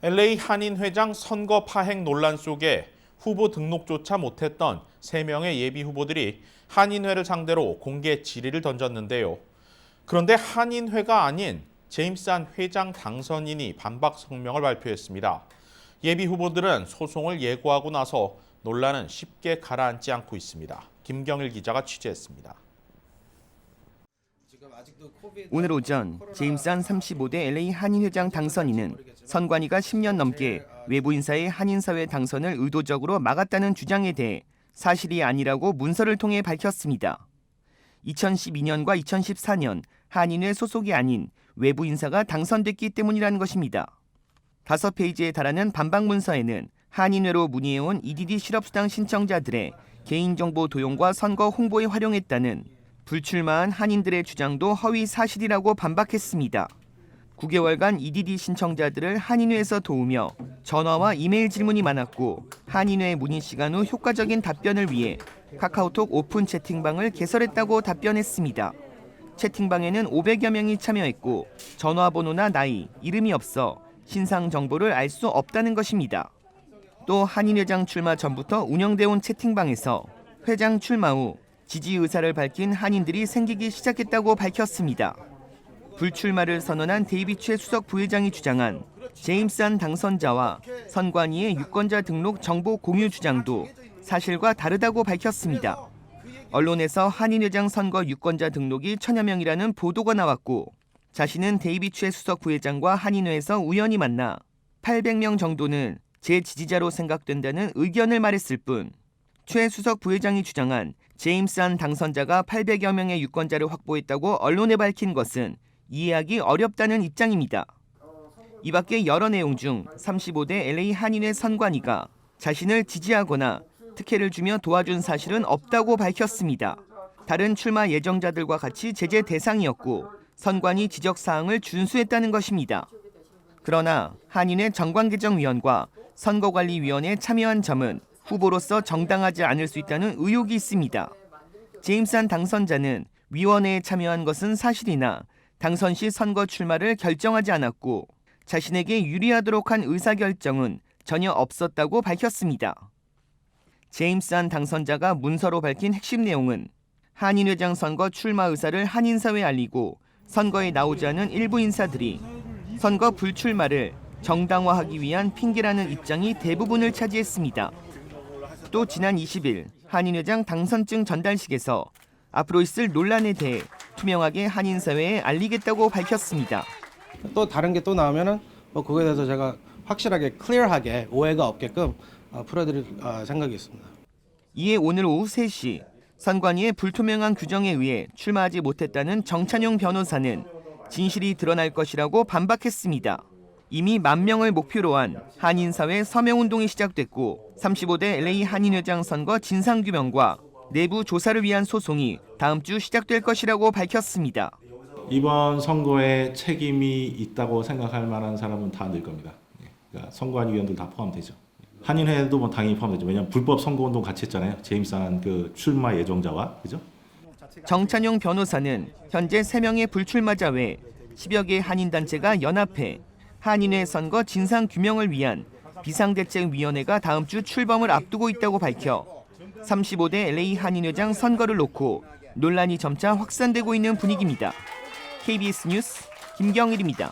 LA 한인회장 선거 파행 논란 속에 후보 등록조차 못했던 3명의 예비 후보들이 한인회를 상대로 공개 질의를 던졌는데요. 그런데 한인회가 아닌 제임스 한 회장 당선인이 반박 성명을 발표했습니다. 예비 후보들은 소송을 예고하고 나서 논란은 쉽게 가라앉지 않고 있습니다. 김경일 기자가 취재했습니다. 오늘 오전 제임스 한 35대 LA 한인회장 당선인은 선관위가 10년 넘게 외부 인사의 한인사회 당선을 의도적으로 막았다는 주장에 대해 사실이 아니라고 문서를 통해 밝혔습니다. 2012년과 2014년 한인회 소속이 아닌 외부 인사가 당선됐기 때문이라는 것입니다. 5페이지에 달하는 반박 문서에는 한인회로 문의해온 EDD 실업수당 신청자들의 개인정보 도용과 선거 홍보에 활용했다는 불출마한 한인들의 주장도 허위 사실이라고 반박했습니다. 9개월간 EDD 신청자들을 한인회에서 도우며 전화와 이메일 질문이 많았고 한인회 문의 시간 후 효과적인 답변을 위해 카카오톡 오픈 채팅방을 개설했다고 답변했습니다. 채팅방에는 500여 명이 참여했고 전화번호나 나이, 이름이 없어 신상 정보를 알 수 없다는 것입니다. 또 한인회장 출마 전부터 운영돼온 채팅방에서 회장 출마 후 지지 의사를 밝힌 한인들이 생기기 시작했다고 밝혔습니다. 불출마를 선언한 데이빗 최 수석 부회장이 주장한 제임스 한 당선자와 선관위의 유권자 등록 정보 공유 주장도 사실과 다르다고 밝혔습니다. 언론에서 한인회장 선거 유권자 등록이 1000여 명이라는 보도가 나왔고 자신은 데이빗 최 수석 부회장과 한인회에서 우연히 만나 800명 정도는 제 지지자로 생각된다는 의견을 말했을 뿐 최 수석 부회장이 주장한 제임스 한 당선자가 800여 명의 유권자를 확보했다고 언론에 밝힌 것은 이해하기 어렵다는 입장입니다. 이 밖에 여러 내용 중 35대 LA 한인회 선관위가 자신을 지지하거나 특혜를 주며 도와준 사실은 없다고 밝혔습니다. 다른 출마 예정자들과 같이 제재 대상이었고 선관위 지적사항을 준수했다는 것입니다. 그러나 한인회 정관개정위원과 선거관리위원회에 참여한 점은 후보로서 정당하지 않을 수 있다는 의혹이 있습니다. 제임스 한 당선자는 위원회에 참여한 것은 사실이나 당선 시 선거 출마를 결정하지 않았고 자신에게 유리하도록 한 의사결정은 전혀 없었다고 밝혔습니다. 제임스 한 당선자가 문서로 밝힌 핵심 내용은 한인회장 선거 출마 의사를 한인사회에 알리고 선거에 나오지 않은 일부 인사들이 선거 불출마를 정당화하기 위한 핑계라는 입장이 대부분을 차지했습니다. 또 지난 20일 한인회장 당선증 전달식에서 앞으로 있을 논란에 대해 투명하게 한인사회에 알리겠다고 밝혔습니다. 또 다른 게 또 나오면은 그거에 대해서 제가 확실하게 클리어하게 오해가 없게끔 풀어드릴 생각이 있습니다. 이에 오늘 오후 3시 선관위의 불투명한 규정에 의해 출마하지 못했다는 정찬용 변호사는 진실이 드러날 것이라고 반박했습니다. 이미 10,000명을 목표로 한 한인사회 서명운동이 시작됐고 35대 LA 한인회장 선거 진상규명과 내부 조사를 위한 소송이 다음 주 시작될 것이라고 밝혔습니다. 이번 선거에 책임이 있다고 생각할 만한 사람은 다 늘 겁니다. 그러니까 선관위원들 다 포함되죠. 한인회도 뭐 당연히 포함되죠. 왜냐하면 불법 선거운동 같이 했잖아요. 제임스 한 그 출마 예정자와 그죠? 정찬용 변호사는 현재 3명의 불출마자 외 10여 개 한인단체가 연합해 한인회 선거 진상규명을 위한 비상대책위원회가 다음 주 출범을 앞두고 있다고 밝혀 35대 LA 한인회장 선거를 놓고 논란이 점차 확산되고 있는 분위기입니다. KBS 뉴스 김경일입니다.